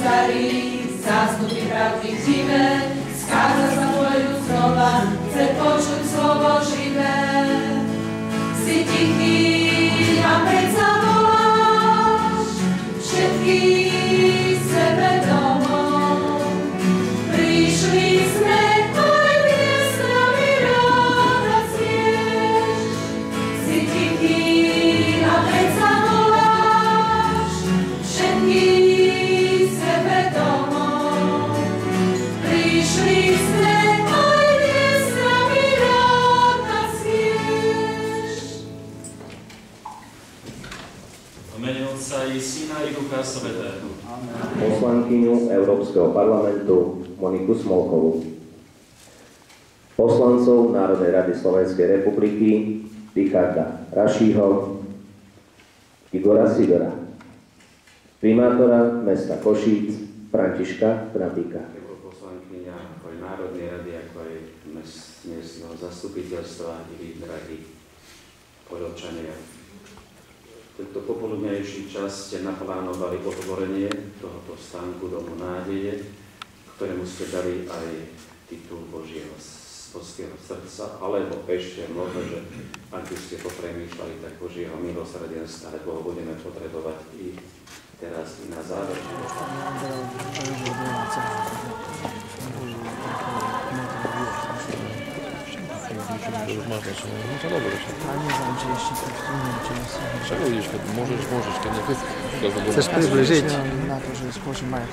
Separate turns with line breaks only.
starý, zástupy pravdy živé, skáza sa tvoju slova, chce počuť slovo živé. Si tichý a predsa voláš všetkých sebe domov. Prišli sme, aj dnes s nami ráda smieš. Si tichý a predsa voláš všetkých sebe domov. Prišli sme, aj dnes s nami ráda smieš.
V mene Otca i Syna i Ducha Svätého.
Poslankyňu Európskeho parlamentu Moniku Smolkovú, poslancov Národnej rady Slovenskej republiky Richarda Rašího, Igora Sidora, primátora mesta Košíc Františka Trapíka.
Poslankyňa ako aj Národnej rady, ako aj miestneho zastupiteľstva i vy, drahí poľovčania. V tento popoludňajší čas ste naplánovali otvorenie tohoto stánku Domu nádeje, ktorému ste dali aj titul Božieho srdca, alebo ešte možno, že ak by ste popremýšľali, tak Božieho milosrdenstva, lebo ho budeme potrebovať i teraz i na záver.
Już masz jeszcze, no to dobrze. A nie znam, czy jeszcze tak nie. Czego widzisz? Możesz, to nie jest.
Chcesz przybliżyć?
Na to, że spojrzy mają.